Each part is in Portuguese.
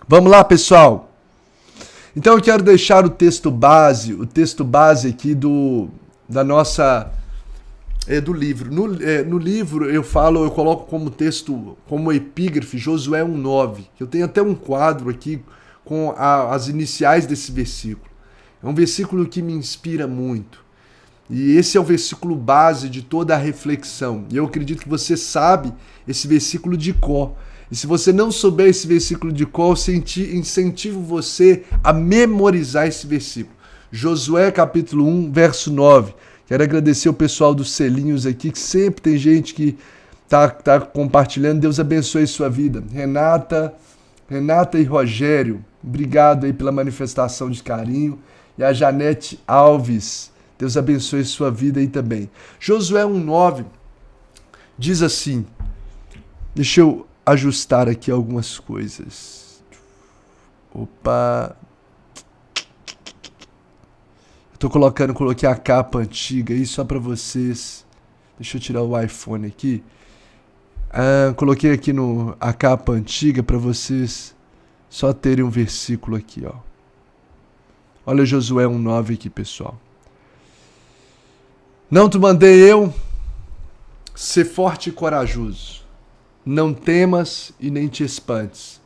Vamos lá, pessoal. Então eu quero deixar o texto base aqui da nossa do livro. No livro eu coloco como texto, como epígrafe, Josué 1:9. Eu tenho até um quadro aqui com as iniciais desse versículo. É um versículo que me inspira muito. E esse é o versículo base de toda a reflexão. E eu acredito que você sabe esse versículo de cor. E se você não souber esse versículo de cor, eu incentivo você a memorizar esse versículo. Josué capítulo 1, verso 9. Quero agradecer o pessoal dos selinhos aqui, que sempre tem gente que tá compartilhando. Deus abençoe sua vida. Renata e Rogério, obrigado aí pela manifestação de carinho. E a Janete Alves, Deus abençoe sua vida aí também. Josué 1:9 diz assim, deixa eu ajustar aqui algumas coisas. Opa! Coloquei a capa antiga aí só para vocês. Deixa eu tirar o iPhone aqui. Coloquei aqui a capa antiga para vocês só terem um versículo aqui, ó. Olha Josué 1:9 aqui, pessoal. Não te mandei eu ser forte e corajoso. Não temas e nem te espantes,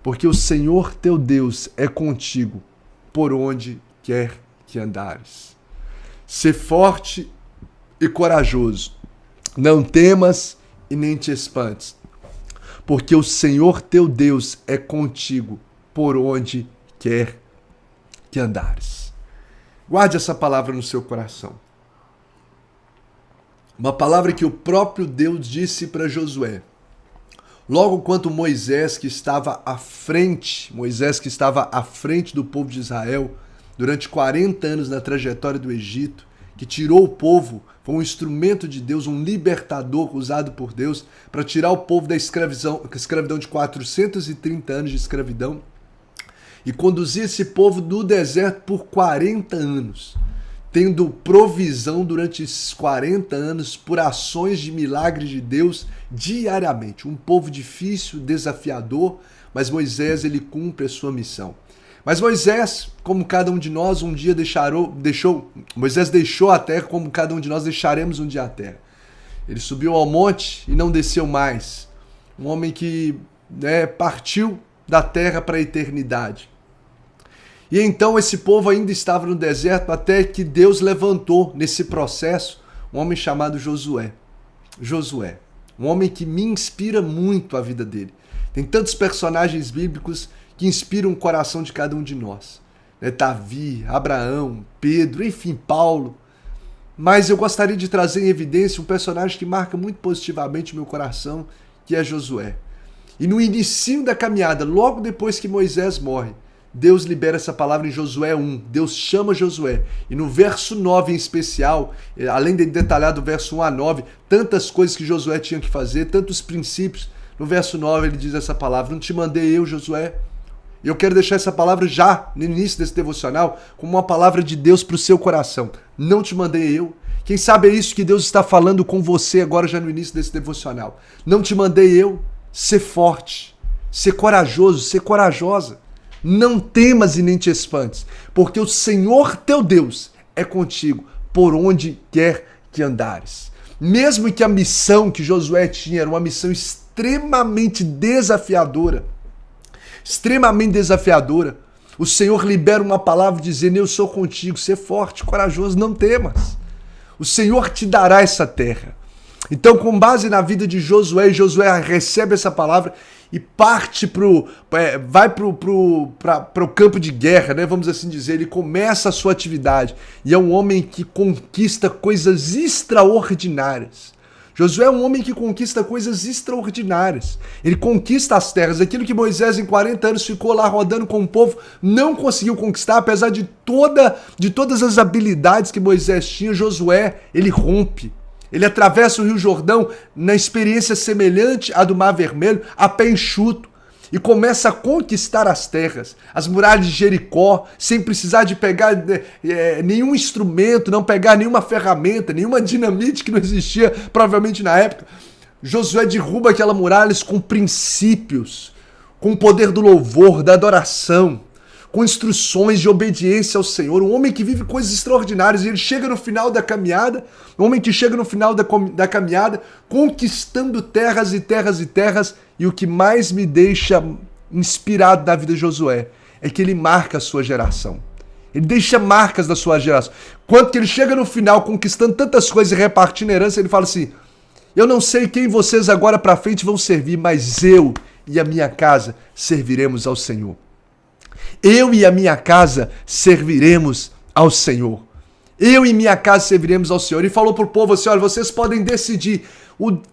porque o Senhor teu Deus é contigo por onde quer que andares. Ser forte e corajoso. Não temas e nem te espantes, porque o Senhor teu Deus é contigo por onde quer que andares. Guarde essa palavra no seu coração. Uma palavra que o próprio Deus disse para Josué. Logo quanto Moisés que estava à frente do povo de Israel durante 40 anos na trajetória do Egito, que tirou o povo, foi um instrumento de Deus, um libertador usado por Deus para tirar o povo da escravidão de 430 anos de escravidão e conduzir esse povo do deserto por 40 anos, tendo provisão durante esses 40 anos por ações de milagres de Deus diariamente. Um povo difícil, desafiador, mas Moisés ele cumpre a sua missão. Mas Moisés, como cada um de nós, um dia Moisés deixou a terra como cada um de nós deixaremos um dia a terra. Ele subiu ao monte e não desceu mais. Um homem que partiu da terra para a eternidade. E então esse povo ainda estava no deserto até que Deus levantou nesse processo um homem chamado Josué. Josué, um homem que me inspira muito a vida dele. Tem tantos personagens bíblicos que inspiram o coração de cada um de nós. Davi, Abraão, Pedro, enfim, Paulo. Mas eu gostaria de trazer em evidência um personagem que marca muito positivamente o meu coração, que é Josué. E no início da caminhada, logo depois que Moisés morre, Deus libera essa palavra em Josué 1. Deus chama Josué. E no verso 9 em especial, além de detalhar do verso 1 a 9, tantas coisas que Josué tinha que fazer, tantos princípios, no verso 9 ele diz essa palavra: não te mandei eu, Josué? E eu quero deixar essa palavra já no início desse devocional como uma palavra de Deus para o seu coração. Não te mandei eu? Quem sabe é isso que Deus está falando com você agora já no início desse devocional. Não te mandei eu? Ser forte, ser corajoso, ser corajosa. Não temas e nem te espantes, porque o Senhor teu Deus é contigo por onde quer que andares. Mesmo que a missão que Josué tinha era uma missão extremamente desafiadora, o Senhor libera uma palavra dizendo: eu sou contigo, ser forte, corajoso, não temas. O Senhor te dará essa terra. Então, com base na vida de Josué recebe essa palavra e vai pro campo de guerra, né? Vamos assim dizer. Ele começa a sua atividade e é um homem que conquista coisas extraordinárias. Josué é um homem que conquista coisas extraordinárias. Ele conquista as terras. Aquilo que Moisés em 40 anos ficou lá rodando com o povo, não conseguiu conquistar, apesar de todas as habilidades que Moisés tinha. Josué, ele rompe. Ele atravessa o Rio Jordão na experiência semelhante à do Mar Vermelho, a pé enxuto, e começa a conquistar as terras, as muralhas de Jericó, sem precisar de pegar nenhum instrumento, não pegar nenhuma ferramenta, nenhuma dinamite que não existia provavelmente na época. Josué derruba aquela muralha com princípios, com o poder do louvor, da adoração, com instruções de obediência ao Senhor, um homem que vive coisas extraordinárias, e ele chega no final da caminhada, um homem que chega no final da caminhada, conquistando terras e terras e terras, e o que mais me deixa inspirado na vida de Josué é que ele marca a sua geração. Ele deixa marcas da sua geração. Quando que ele chega no final, conquistando tantas coisas e repartindo herança, ele fala assim, eu não sei quem vocês agora para frente vão servir, mas eu e a minha casa serviremos ao Senhor. Eu e a minha casa serviremos ao Senhor. Eu e minha casa serviremos ao Senhor. E falou para o povo assim, olha, vocês podem decidir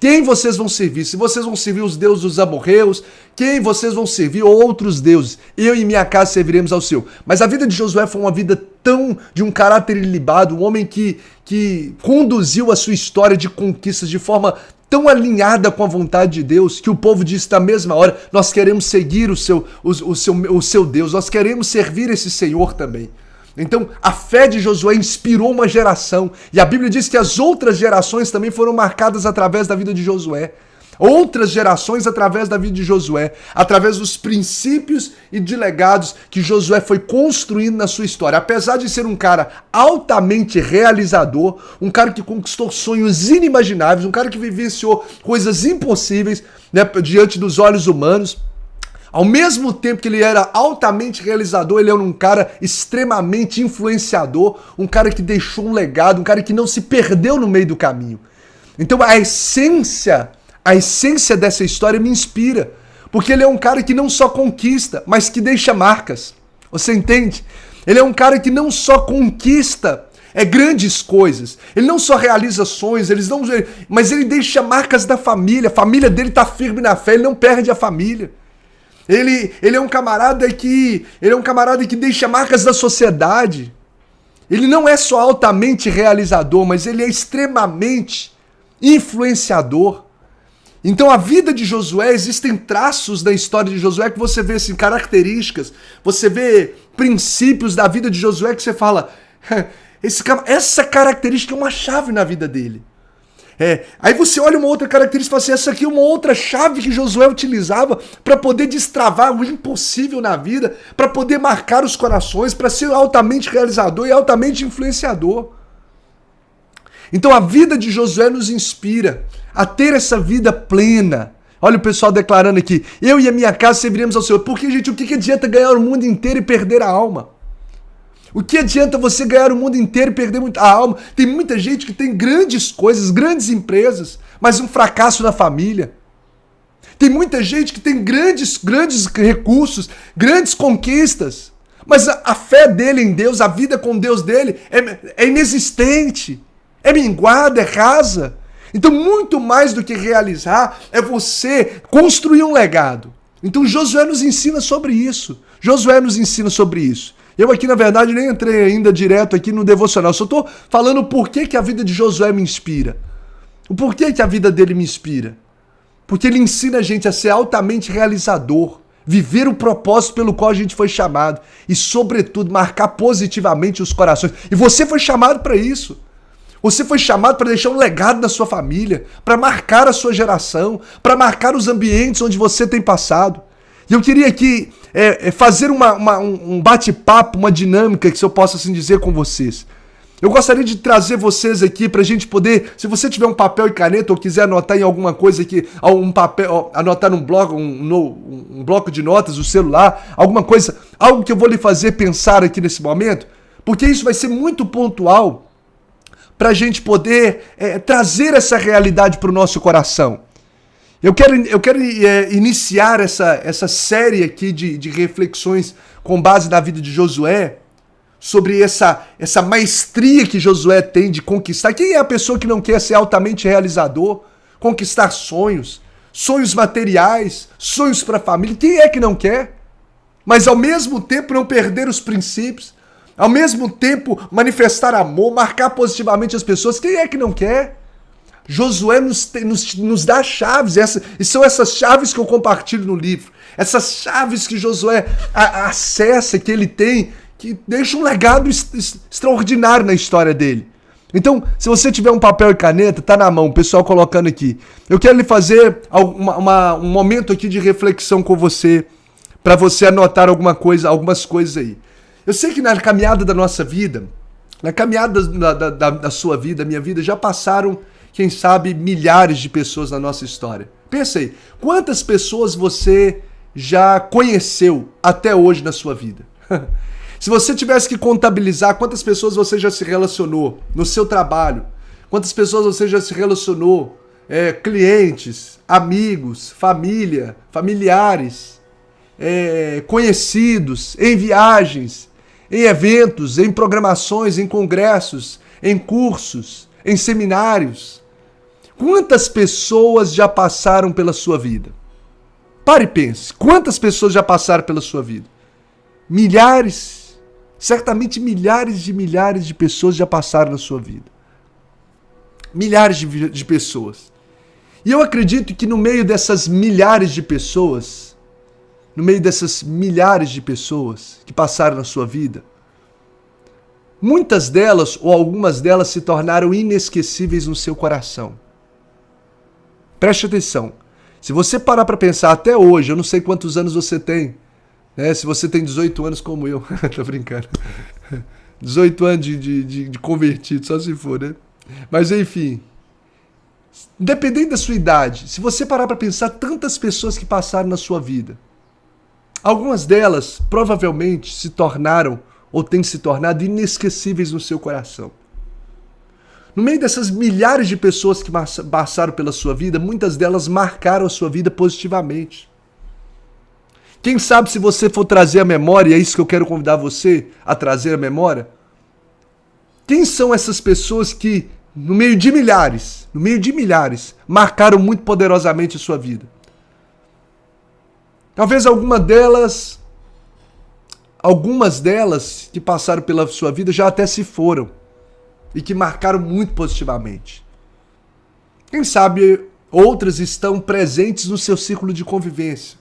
quem vocês vão servir. Se vocês vão servir os deuses dos amorreus, quem vocês vão servir outros deuses. Eu e minha casa serviremos ao Senhor. Mas a vida de Josué foi uma vida tão de um caráter ilibado, um homem que conduziu a sua história de conquistas de forma tão alinhada com a vontade de Deus, que o povo disse na mesma hora, nós queremos seguir o seu Deus, nós queremos servir esse Senhor também. Então, a fé de Josué inspirou uma geração, e a Bíblia diz que as outras gerações também foram marcadas através da vida de Josué. Outras gerações através da vida de Josué, através dos princípios e de legados que Josué foi construindo na sua história. Apesar de ser um cara altamente realizador, um cara que conquistou sonhos inimagináveis, um cara que vivenciou coisas impossíveis, né, diante dos olhos humanos, ao mesmo tempo que ele era altamente realizador, ele era um cara extremamente influenciador, um cara que deixou um legado, um cara que não se perdeu no meio do caminho. Então a essência dessa história me inspira, porque ele é um cara que não só conquista, mas que deixa marcas. Você entende? Ele é um cara que não só conquista grandes coisas, ele não só realiza sonhos, mas ele deixa marcas da família, a família dele está firme na fé, ele não perde a família. Ele é um camarada que deixa marcas da sociedade. Ele não é só altamente realizador, mas ele é extremamente influenciador. Então a vida de Josué, existem traços da história de Josué que você vê assim, características, você vê princípios da vida de Josué que você fala, essa característica é uma chave na vida dele. Aí você olha uma outra característica e fala assim, essa aqui é uma outra chave que Josué utilizava para poder destravar o impossível na vida, para poder marcar os corações, para ser altamente realizador e altamente influenciador. Então a vida de Josué nos inspira a ter essa vida plena. Olha o pessoal declarando aqui, eu e a minha casa serviremos ao Senhor. Porque, gente, o que adianta ganhar o mundo inteiro e perder a alma? O que adianta você ganhar o mundo inteiro e perder a alma? Tem muita gente que tem grandes coisas, grandes empresas, mas um fracasso na família. Tem muita gente que tem grandes recursos, grandes conquistas, mas a fé dele em Deus, a vida com Deus dele é inexistente, é minguada, é rasa. Então, muito mais do que realizar, é você construir um legado. Então, Josué nos ensina sobre isso. Eu aqui, na verdade, nem entrei ainda direto aqui no devocional. Só estou falando o porquê que a vida de Josué me inspira. O porquê que a vida dele me inspira. Porque ele ensina a gente a ser altamente realizador, viver o propósito pelo qual a gente foi chamado e, sobretudo, marcar positivamente os corações. E você foi chamado para isso. Você foi chamado para deixar um legado na sua família, para marcar a sua geração, para marcar os ambientes onde você tem passado. E eu queria aqui fazer um bate-papo, uma dinâmica, que se eu posso assim dizer, com vocês. Eu gostaria de trazer vocês aqui para a gente poder, se você tiver um papel e caneta ou quiser anotar em alguma coisa aqui, anotar num bloco, um bloco de notas, o celular, alguma coisa, algo que eu vou lhe fazer pensar aqui nesse momento, porque isso vai ser muito pontual para a gente poder trazer essa realidade para o nosso coração. Eu quero iniciar essa série aqui de reflexões com base na vida de Josué, sobre essa maestria que Josué tem de conquistar. Quem é a pessoa que não quer ser altamente realizador, conquistar sonhos materiais, sonhos para a família? Quem é que não quer? Mas ao mesmo tempo não perder os princípios, ao mesmo tempo manifestar amor, marcar positivamente as pessoas. Quem é que não quer? Josué nos dá chaves, e são essas chaves que eu compartilho no livro, essas chaves que Josué acessa, que ele tem, que deixa um legado extraordinário na história dele. Então, se você tiver um papel e caneta, tá na mão, o pessoal colocando aqui. Eu quero lhe fazer um momento aqui de reflexão com você para você anotar algumas coisas aí. Eu sei que na caminhada da nossa vida, na caminhada da sua vida, minha vida, já passaram, quem sabe, milhares de pessoas na nossa história. Pensa aí, quantas pessoas você já conheceu até hoje na sua vida? Se você tivesse que contabilizar quantas pessoas você já se relacionou no seu trabalho, quantas pessoas você já se relacionou, clientes, amigos, família, familiares, conhecidos, em viagens, em eventos, em programações, em congressos, em cursos, em seminários. Quantas pessoas já passaram pela sua vida? Pare e pense. Quantas pessoas já passaram pela sua vida? Milhares. Certamente milhares de pessoas já passaram na sua vida. Milhares de pessoas. E eu acredito que no meio dessas milhares de pessoas, que passaram na sua vida, muitas delas ou algumas delas se tornaram inesquecíveis no seu coração. Preste atenção. Se você parar para pensar até hoje, eu não sei quantos anos você tem, né? Se você tem 18 anos como eu, tô brincando. 18 anos de convertido, só se for, né? Mas enfim, independente da sua idade, se você parar para pensar tantas pessoas que passaram na sua vida, algumas delas provavelmente se tornaram ou têm se tornado inesquecíveis no seu coração. No meio dessas milhares de pessoas que passaram pela sua vida, muitas delas marcaram a sua vida positivamente. Quem sabe se você for trazer a memória, e é isso que eu quero convidar você a trazer a memória, quem são essas pessoas que, no meio de milhares, marcaram muito poderosamente a sua vida? Talvez algumas delas que passaram pela sua vida já até se foram e que marcaram muito positivamente. Quem sabe outras estão presentes no seu círculo de convivência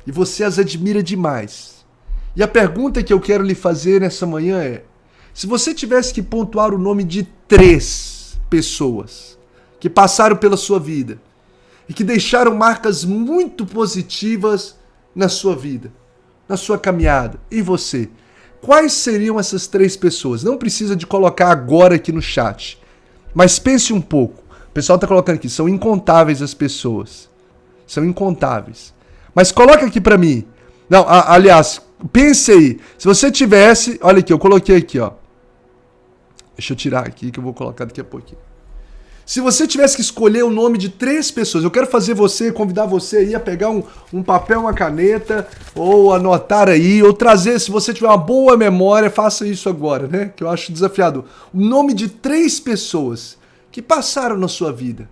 e você as admira demais. E a pergunta que eu quero lhe fazer nessa manhã é: se você tivesse que pontuar o nome de 3 pessoas que passaram pela sua vida e que deixaram marcas muito positivas na sua vida, na sua caminhada, em você, quais seriam essas 3 pessoas? Não precisa de colocar agora aqui no chat, mas pense um pouco. O pessoal está colocando aqui, são incontáveis as pessoas. São incontáveis. Mas coloca aqui para mim. Não, aliás, pense aí. Se você tivesse, olha aqui, eu coloquei aqui, ó. Deixa eu tirar aqui que eu vou colocar daqui a pouquinho. Se você tivesse que escolher o nome de 3 pessoas, eu quero convidar você aí a pegar um papel, uma caneta, ou anotar aí, ou trazer, se você tiver uma boa memória, faça isso agora, né? Que eu acho desafiador. O nome de 3 pessoas que passaram na sua vida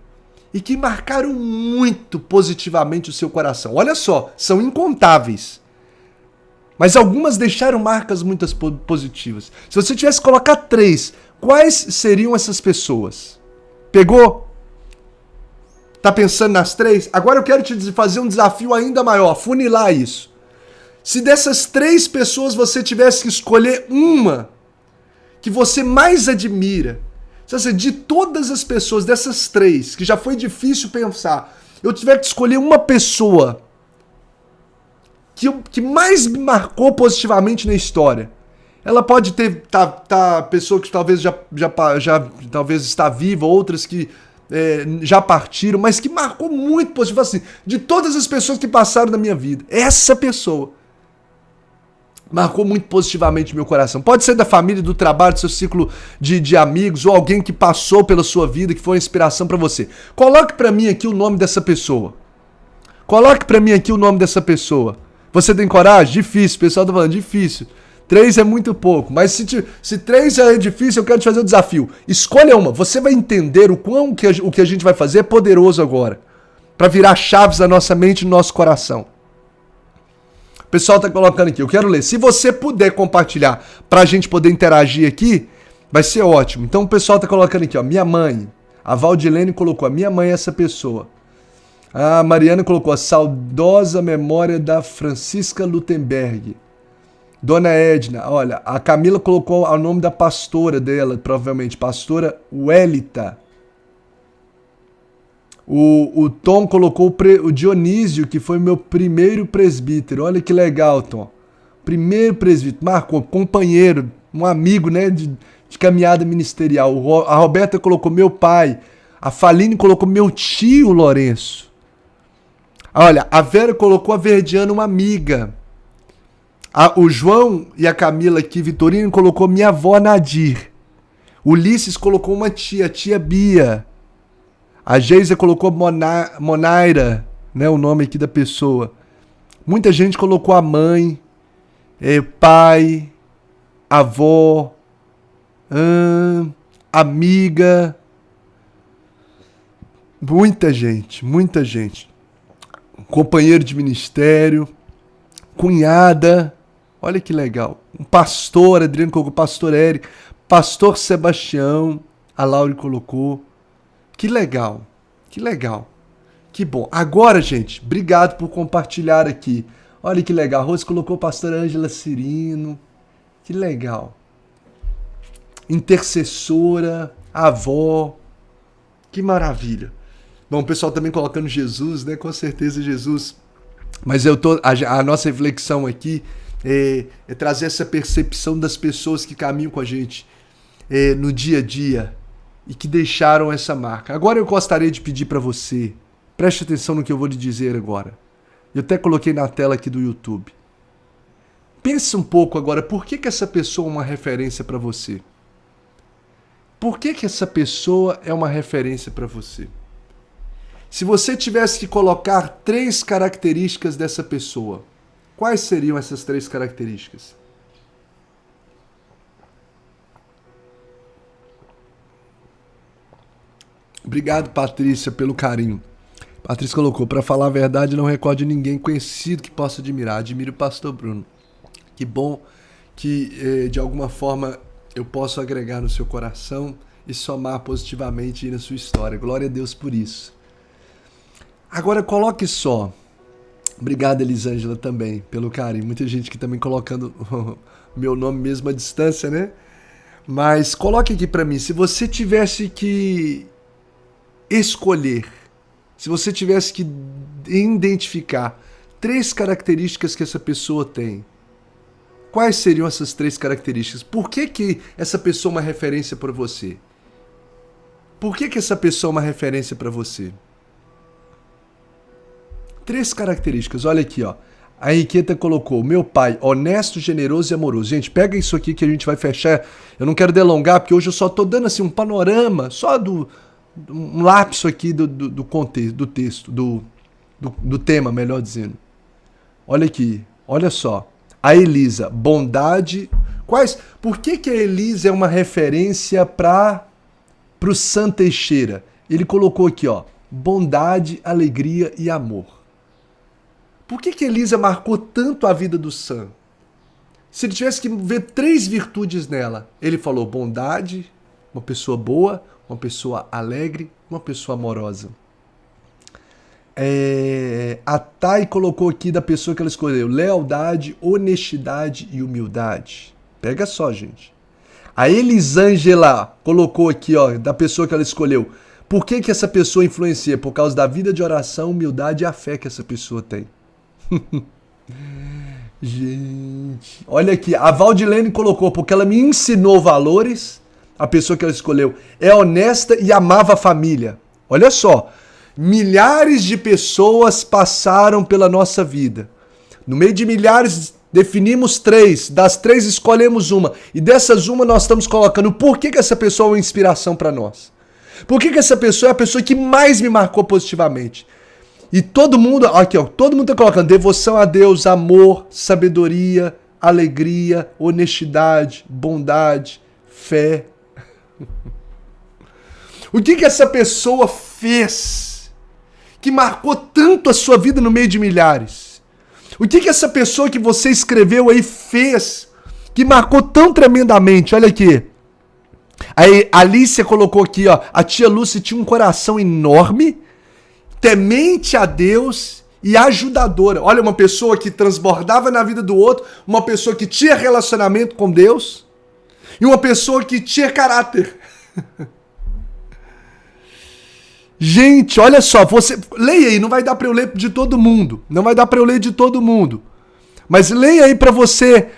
e que marcaram muito positivamente o seu coração. Olha só, são incontáveis. Mas algumas deixaram marcas muito positivas. Se você tivesse que colocar 3, quais seriam essas pessoas? Pegou? Tá pensando nas 3? Agora eu quero te fazer um desafio ainda maior, funilar isso. Se dessas 3 pessoas você tivesse que escolher uma que você mais admira, de todas as pessoas, dessas 3, que já foi difícil pensar, eu tiver que escolher uma pessoa que mais me marcou positivamente na história. Ela pode ter pessoa que talvez já talvez está viva, outras que já partiram, mas que marcou muito positivo, assim, de todas as pessoas que passaram na minha vida. Essa pessoa marcou muito positivamente meu coração. Pode ser da família, do trabalho, do seu ciclo de amigos, ou alguém que passou pela sua vida, que foi uma inspiração para você. Coloque para mim aqui o nome dessa pessoa. Você tem coragem? Difícil, o pessoal tá falando, difícil. 3 é muito pouco, mas se 3 é difícil, eu quero te fazer um desafio. Escolha uma, você vai entender o que a gente vai fazer é poderoso agora, para virar chaves na nossa mente e no nosso coração. O pessoal tá colocando aqui, eu quero ler. Se você puder compartilhar pra gente poder interagir aqui, vai ser ótimo. Então o pessoal tá colocando aqui, ó, minha mãe. A Valdilene colocou, a minha mãe é essa pessoa. A Mariana colocou, a saudosa memória da Francisca Lutemberg. Dona Edna, olha, a Camila colocou o nome da pastora dela, provavelmente, pastora Welita. O Tom colocou o Dionísio, que foi meu primeiro presbítero. Olha que legal, Tom. Primeiro presbítero. Marcou, companheiro, um amigo, né, de caminhada ministerial. A Roberta colocou meu pai. A Faline colocou meu tio Lourenço. Olha, a Vera colocou a Verdiana, uma amiga. O João e a Camila aqui, Vitorino, colocou minha avó Nadir. O Ulisses colocou uma tia, a tia Bia. A Geisa colocou Monaira, né, o nome aqui da pessoa. Muita gente colocou a mãe, pai, avó, amiga. Muita gente, muita gente. Companheiro de ministério, cunhada. Olha que legal. Um pastor, Adriano colocou, pastor Eric, pastor Sebastião, a Laura colocou. Que legal, que legal, que bom. Agora, gente, obrigado por compartilhar aqui. Olha que legal, a Rose colocou pastora Ângela Cirino. Que legal. Intercessora, avó. Que maravilha. Bom, o pessoal também colocando Jesus, né? Com certeza Jesus. Mas a nossa reflexão aqui é trazer essa percepção das pessoas que caminham com a gente no dia a dia e que deixaram essa marca. Agora eu gostaria de pedir para você, preste atenção no que eu vou lhe dizer agora. Eu até coloquei na tela aqui do YouTube. Pensa um pouco agora, por que essa pessoa é uma referência para você? Por que essa pessoa é uma referência para você? Se você tivesse que colocar 3 características dessa pessoa, quais seriam essas 3 características? Obrigado, Patrícia, pelo carinho. Patrícia colocou, para falar a verdade, não recordo de ninguém conhecido que possa admirar. Admiro o pastor Bruno. Que bom que, de alguma forma, eu posso agregar no seu coração e somar positivamente na sua história. Glória a Deus por isso. Agora, coloque só. Obrigado, Elisângela, também, pelo carinho. Muita gente que também colocando o meu nome mesmo à distância, né? Mas coloque aqui para mim, se você tivesse que escolher, se você tivesse que identificar 3 características que essa pessoa tem, quais seriam essas 3 características? Por que essa pessoa é uma referência para você? Por que essa pessoa é uma referência para você? 3 características, olha aqui, ó. A Henriqueta colocou, meu pai, honesto, generoso e amoroso. Gente, pega isso aqui que a gente vai fechar. Eu não quero delongar, porque hoje eu só tô dando assim um panorama, só um lapso aqui do contexto, do texto, do tema, melhor dizendo. Olha aqui, olha só. A Elisa, bondade. Por que a Elisa é uma referência para o Sam Teixeira? Ele colocou aqui, ó, bondade, alegria e amor. Por que Elisa marcou tanto a vida do Sam? Se ele tivesse que ver 3 virtudes nela, ele falou bondade, uma pessoa boa, uma pessoa alegre, uma pessoa amorosa. A Thay colocou aqui da pessoa que ela escolheu, lealdade, honestidade e humildade. Pega só, gente. A Elisângela colocou aqui, ó, da pessoa que ela escolheu. Por que essa pessoa influencia? Por causa da vida de oração, humildade e a fé que essa pessoa tem. Gente, olha aqui, a Valdilene colocou, porque ela me ensinou valores, a pessoa que ela escolheu é honesta e amava a família. Olha só, milhares de pessoas passaram pela nossa vida. No meio de milhares, definimos 3, das 3 escolhemos uma, e dessas uma nós estamos colocando por que essa pessoa é uma inspiração para nós. Por que essa pessoa é a pessoa que mais me marcou positivamente? E todo mundo, aqui ó, todo mundo tá colocando devoção a Deus, amor, sabedoria, alegria, honestidade, bondade, fé. O que essa pessoa fez que marcou tanto a sua vida no meio de milhares? O que essa pessoa que você escreveu aí fez que marcou tão tremendamente? Olha aqui. Aí a Alicia colocou aqui, ó, a tia Lúcia tinha um coração enorme, temente a Deus e ajudadora. Olha, uma pessoa que transbordava na vida do outro, uma pessoa que tinha relacionamento com Deus e uma pessoa que tinha caráter. Gente, olha só, você leia aí, não vai dar para eu ler de todo mundo. Não vai dar para eu ler de todo mundo. Mas leia aí para você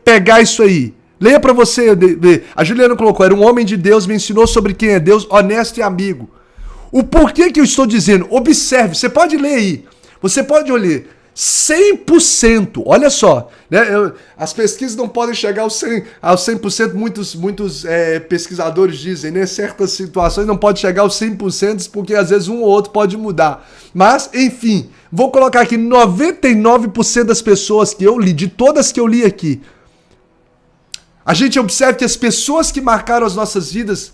pegar isso aí. Leia para você ver. A Juliana colocou, era um homem de Deus, me ensinou sobre quem é Deus, honesto e amigo. O porquê que eu estou dizendo? Observe, você pode ler aí. Você pode olhar. 100%, olha só, né? As pesquisas não podem chegar aos 100%, muitos pesquisadores dizem, né? Certas situações não podem chegar aos 100%, porque às vezes um ou outro pode mudar. Mas, enfim, vou colocar aqui 99% das pessoas que eu li, de todas que eu li aqui, a gente observa que as pessoas que marcaram as nossas vidas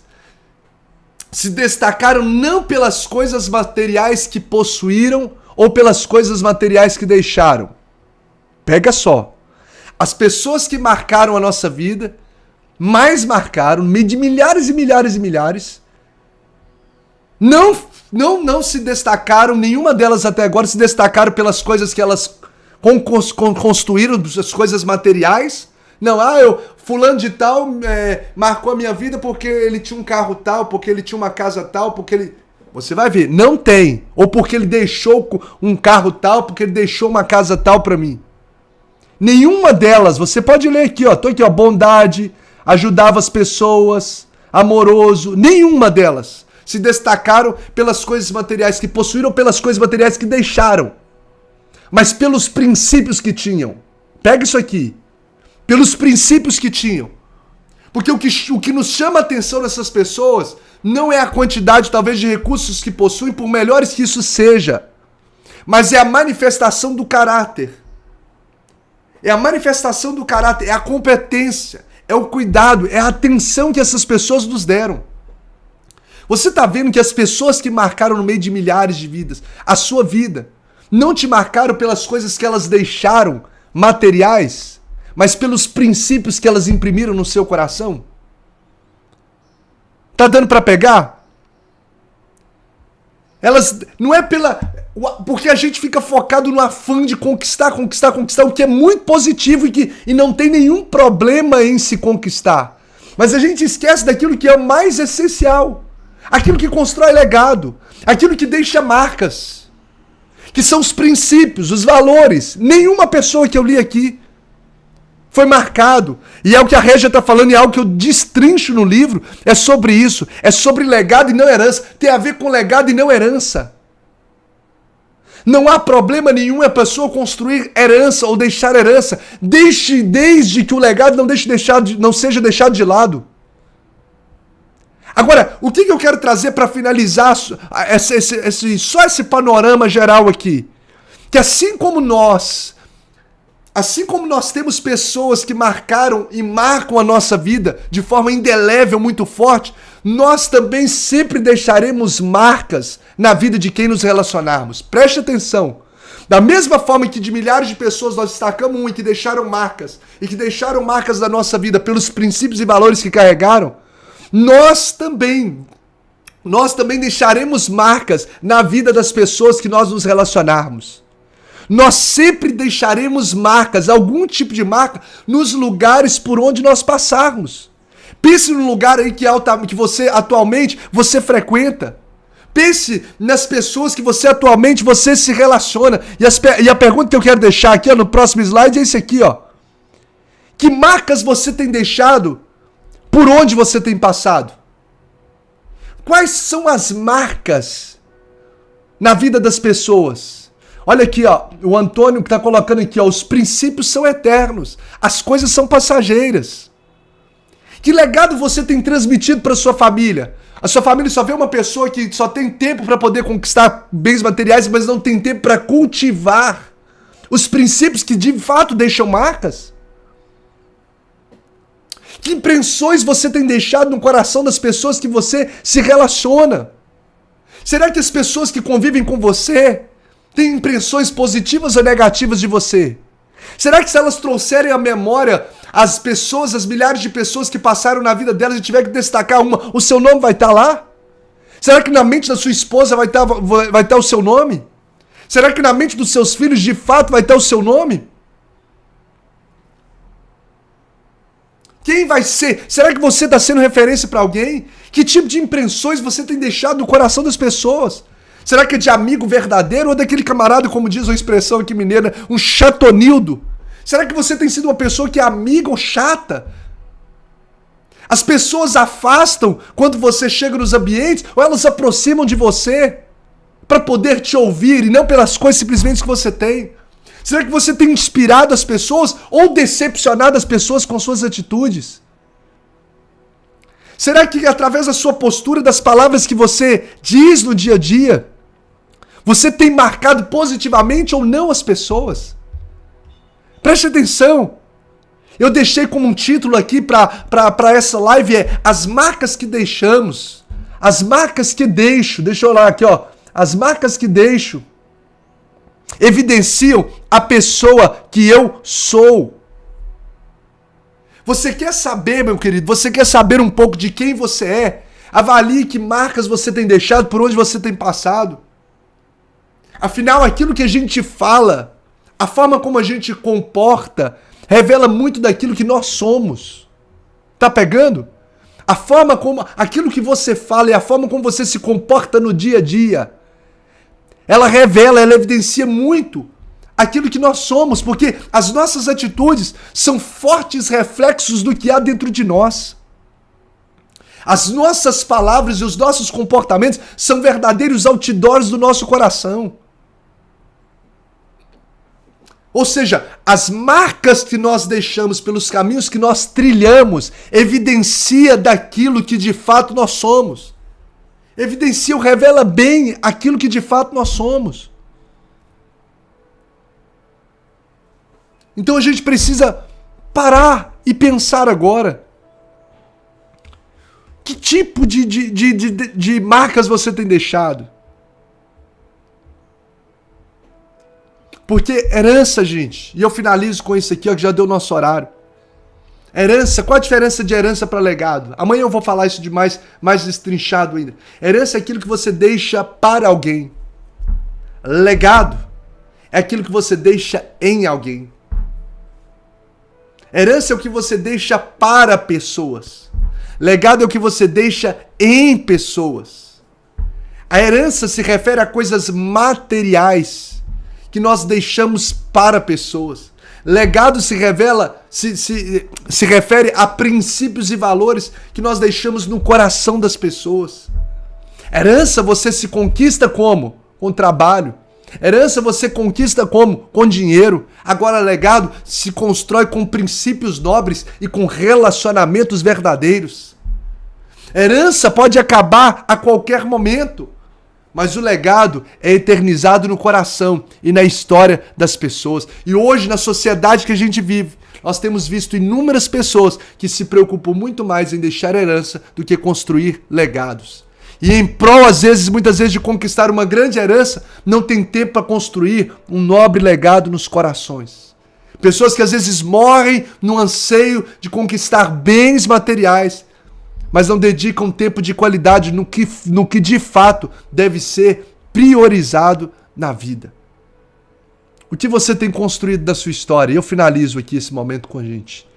se destacaram não pelas coisas materiais que possuíram, ou pelas coisas materiais que deixaram. Pega só. As pessoas que marcaram a nossa vida, mais marcaram, de milhares e milhares e milhares, não se destacaram, nenhuma delas até agora se destacaram pelas coisas que elas construíram, as coisas materiais. Não, fulano de tal marcou a minha vida porque ele tinha um carro tal, porque ele tinha uma casa tal, porque ele... Você vai ver, não tem. Ou porque ele deixou um carro tal, porque ele deixou uma casa tal pra mim. Nenhuma delas, você pode ler aqui, ó. Tô aqui, ó. Bondade, ajudava as pessoas, amoroso. Nenhuma delas se destacaram pelas coisas materiais que possuíram ou pelas coisas materiais que deixaram. Mas pelos princípios que tinham. Pega isso aqui. Pelos princípios que tinham. Porque o que nos chama a atenção dessas pessoas não é a quantidade, talvez, de recursos que possuem, por melhores que isso seja, mas é a manifestação do caráter. É a manifestação do caráter, é a competência, é o cuidado, é a atenção que essas pessoas nos deram. Você está vendo que as pessoas que marcaram no meio de milhares de vidas, a sua vida, não te marcaram pelas coisas que elas deixaram, materiais, mas pelos princípios que elas imprimiram no seu coração? Tá dando pra pegar? Elas não é porque a gente fica focado no afã de conquistar, o que é muito positivo e não tem nenhum problema em se conquistar. Mas a gente esquece daquilo que é o mais essencial. Aquilo que constrói legado, aquilo que deixa marcas, que são os princípios, os valores. Nenhuma pessoa que eu li aqui foi marcado. E é o que a Régia está falando, e é algo que eu destrincho no livro, é sobre isso. É sobre legado e não herança. Tem a ver com legado e não herança. Não há problema nenhum a pessoa construir herança ou deixar herança, desde que o legado não seja deixado de lado. Agora, o que eu quero trazer para finalizar só esse panorama geral aqui? Que assim como nós temos pessoas que marcaram e marcam a nossa vida de forma indelével, muito forte, nós também sempre deixaremos marcas na vida de quem nos relacionarmos. Preste atenção. Da mesma forma que de milhares de pessoas nós destacamos e que deixaram marcas da nossa vida pelos princípios e valores que carregaram, nós também deixaremos marcas na vida das pessoas que nós nos relacionarmos. Nós sempre deixaremos marcas, algum tipo de marca, nos lugares por onde nós passarmos. Pense no lugar aí que você atualmente frequenta. Pense nas pessoas que você atualmente se relaciona. E a pergunta que eu quero deixar aqui, ó, no próximo slide é esse aqui, ó. Que marcas você tem deixado por onde você tem passado? Quais são as marcas na vida das pessoas? Olha aqui, ó, o Antônio que está colocando aqui, ó, os princípios são eternos, as coisas são passageiras. Que legado você tem transmitido para sua família? A sua família só vê uma pessoa que só tem tempo para poder conquistar bens materiais, mas não tem tempo para cultivar os princípios que de fato deixam marcas? Que impressões você tem deixado no coração das pessoas que você se relaciona? Será que as pessoas que convivem com você têm impressões positivas ou negativas de você? Será que se elas trouxerem à memória as milhares de pessoas que passaram na vida delas e tiver que destacar uma, o seu nome vai estar lá? Será que na mente da sua esposa vai estar o seu nome? Será que na mente dos seus filhos de fato vai estar o seu nome? Quem vai ser? Será que você está sendo referência para alguém? Que tipo de impressões você tem deixado no coração das pessoas? Será que é de amigo verdadeiro ou daquele camarada, como diz a expressão aqui mineira, um chatonildo? Será que você tem sido uma pessoa que é amiga ou chata? As pessoas afastam quando você chega nos ambientes ou elas se aproximam de você para poder te ouvir e não pelas coisas simplesmente que você tem? Será que você tem inspirado as pessoas ou decepcionado as pessoas com suas atitudes? Será que através da sua postura, das palavras que você diz no dia a dia, você tem marcado positivamente ou não as pessoas? Preste atenção. Eu deixei como um título aqui para essa live As marcas que deixamos. As marcas que deixo. Deixa eu olhar aqui, ó. As marcas que deixo evidenciam a pessoa que eu sou. Você quer saber, meu querido? Você quer saber um pouco de quem você é? Avalie que marcas você tem deixado, por onde você tem passado. Afinal, aquilo que a gente fala, a forma como a gente comporta, revela muito daquilo que nós somos. Tá pegando? A forma como, aquilo que você fala e a forma como você se comporta no dia a dia, ela revela, ela evidencia muito aquilo que nós somos, porque as nossas atitudes são fortes reflexos do que há dentro de nós. As nossas palavras e os nossos comportamentos são verdadeiros outdoors do nosso coração. Ou seja, as marcas que nós deixamos pelos caminhos que nós trilhamos evidencia daquilo que de fato nós somos. Evidencia ou revela bem aquilo que de fato nós somos. Então a gente precisa parar e pensar agora. Que tipo de marcas você tem deixado? Porque herança, gente, e eu finalizo com isso aqui, ó, que já deu nosso horário. Herança, qual a diferença de herança para legado? Amanhã eu vou falar isso de mais destrinchado ainda. Herança é aquilo que você deixa para alguém. Legado é aquilo que você deixa em alguém. Herança é o que você deixa para pessoas. Legado é o que você deixa em pessoas. A herança se refere a coisas materiais que nós deixamos para pessoas. Legado se refere a princípios e valores que nós deixamos no coração das pessoas. Herança você se conquista como? Com trabalho. Herança você conquista como? Com dinheiro. Agora legado se constrói com princípios nobres e com relacionamentos verdadeiros. Herança pode acabar a qualquer momento, mas o legado é eternizado no coração e na história das pessoas. E hoje, na sociedade que a gente vive, nós temos visto inúmeras pessoas que se preocupam muito mais em deixar herança do que construir legados. E em prol, muitas vezes, de conquistar uma grande herança, não tem tempo para construir um nobre legado nos corações. Pessoas que às vezes morrem no anseio de conquistar bens materiais, mas não dedicam tempo de qualidade no que de fato deve ser priorizado na vida. O que você tem construído da sua história? Eu finalizo aqui esse momento com a gente.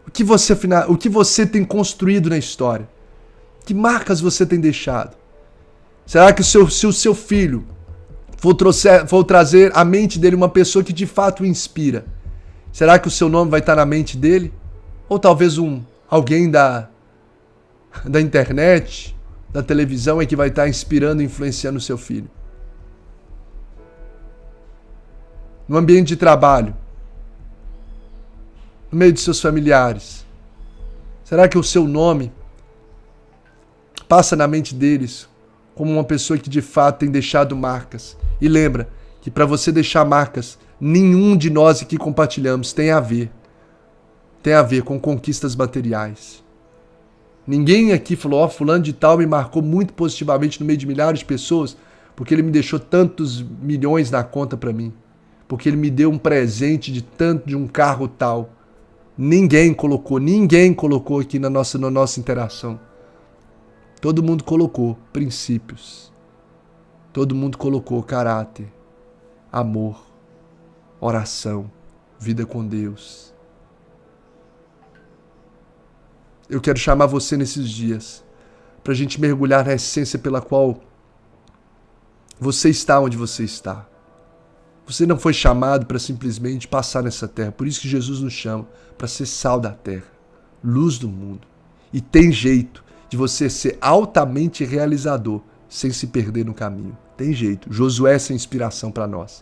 O que você tem construído na história? Que marcas você tem deixado? Será que se o seu filho for trazer à mente dele uma pessoa que de fato o inspira, será que o seu nome vai estar na mente dele? Ou talvez alguém da internet, da televisão é que vai estar inspirando e influenciando o seu filho? No ambiente de trabalho, no meio de seus familiares, será que o seu nome passa na mente deles como uma pessoa que de fato tem deixado marcas? E lembra que para você deixar marcas, nenhum de nós aqui compartilhamos tem a ver com conquistas materiais. Ninguém aqui falou, fulano de tal me marcou muito positivamente no meio de milhares de pessoas, porque ele me deixou tantos milhões na conta para mim, porque ele me deu um presente de um carro tal. Ninguém colocou aqui na nossa interação. Todo mundo colocou princípios. Todo mundo colocou caráter, amor, oração, vida com Deus. Eu quero chamar você nesses dias para a gente mergulhar na essência pela qual você está onde você está. Você não foi chamado para simplesmente passar nessa terra. Por isso que Jesus nos chama para ser sal da terra, luz do mundo. E tem jeito de você ser altamente realizador sem se perder no caminho. Tem jeito. Josué é essa inspiração para nós.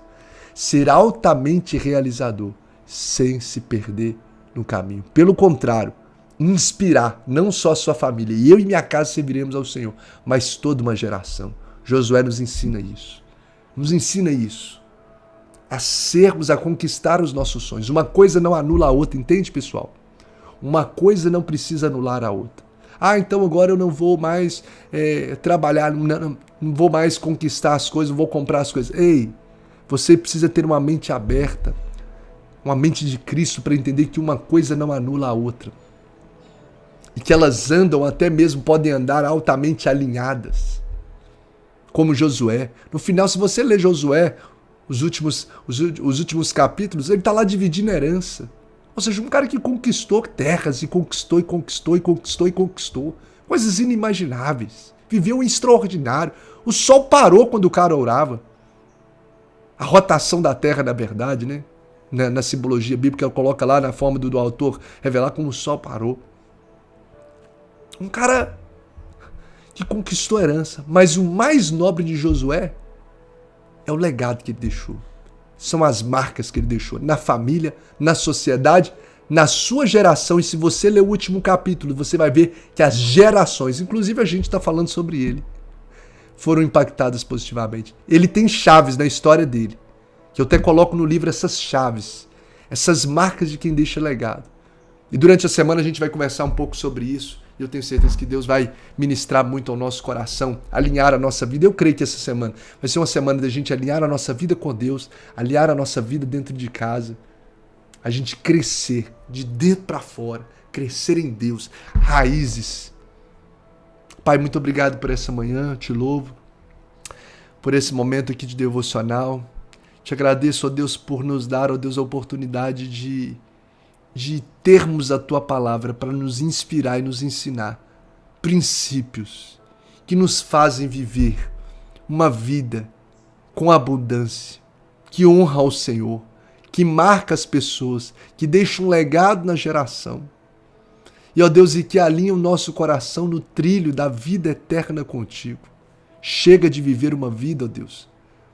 Ser altamente realizador sem se perder no caminho. Pelo contrário, inspirar não só a sua família, e eu e minha casa serviremos ao Senhor, mas toda uma geração. Josué nos ensina isso. Nos ensina isso. A conquistar os nossos sonhos. Uma coisa não anula a outra, entende, pessoal? Uma coisa não precisa anular a outra. Então agora eu não vou mais trabalhar, não vou mais conquistar as coisas, não vou comprar as coisas. Ei, você precisa ter uma mente aberta, uma mente de Cristo para entender que uma coisa não anula a outra. E que elas andam, até mesmo podem andar altamente alinhadas. Como Josué. No final, se você ler Josué, os últimos capítulos, ele está lá dividindo a herança. Ou seja, um cara que conquistou terras e conquistou. Coisas inimagináveis. Viveu um extraordinário. O sol parou quando o cara orava. A rotação da terra, na verdade, né? Na simbologia bíblica, ela coloca lá na forma do autor revelar como o sol parou. Um cara que conquistou a herança. Mas o mais nobre de Josué é o legado que ele deixou. São as marcas que ele deixou na família, na sociedade, na sua geração. E se você ler o último capítulo, você vai ver que as gerações, inclusive a gente está falando sobre ele, foram impactadas positivamente. Ele tem chaves na história dele, que eu até coloco no livro essas chaves, essas marcas de quem deixa legado. E durante a semana a gente vai conversar um pouco sobre isso. E eu tenho certeza que Deus vai ministrar muito ao nosso coração, alinhar a nossa vida. Eu creio que essa semana vai ser uma semana da gente alinhar a nossa vida com Deus, alinhar a nossa vida dentro de casa, a gente crescer de dentro para fora, crescer em Deus, raízes. Pai, muito obrigado por essa manhã, te louvo, por esse momento aqui de devocional. Te agradeço, ó Deus, por nos dar, ó Deus, a oportunidade de termos a Tua palavra para nos inspirar e nos ensinar princípios que nos fazem viver uma vida com abundância, que honra ao Senhor, que marca as pessoas, que deixa um legado na geração. E, ó Deus, e que alinha o nosso coração no trilho da vida eterna contigo. Chega de viver uma vida, ó Deus,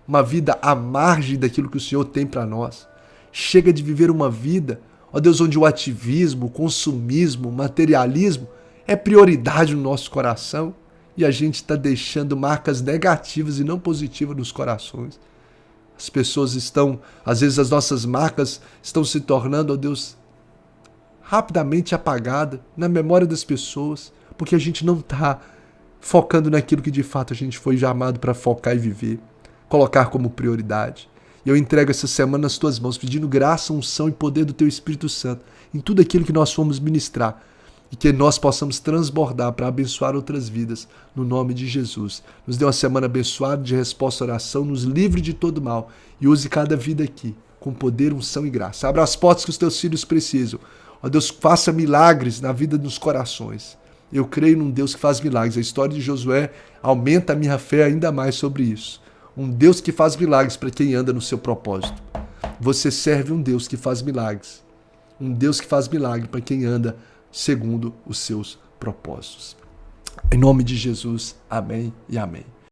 uma vida à margem daquilo que o Senhor tem para nós. Chega de viver uma vida, ó Deus, onde o ativismo, o consumismo, o materialismo é prioridade no nosso coração e a gente está deixando marcas negativas e não positivas nos corações. As pessoas estão, às vezes as nossas marcas estão se tornando, ó Deus, rapidamente apagadas na memória das pessoas, porque a gente não está focando naquilo que de fato a gente foi chamado para focar e viver, colocar como prioridade. E eu entrego essa semana nas tuas mãos, pedindo graça, unção e poder do teu Espírito Santo em tudo aquilo que nós fomos ministrar e que nós possamos transbordar para abençoar outras vidas, no nome de Jesus. Nos dê uma semana abençoada de resposta à oração, nos livre de todo mal e use cada vida aqui com poder, unção e graça. Abra as portas que os teus filhos precisam. Ó Deus, faça milagres na vida dos corações. Eu creio num Deus que faz milagres. A história de Josué aumenta a minha fé ainda mais sobre isso. Um Deus que faz milagres para quem anda no seu propósito. Você serve um Deus que faz milagres. Um Deus que faz milagre para quem anda segundo os seus propósitos. Em nome de Jesus, amém e amém.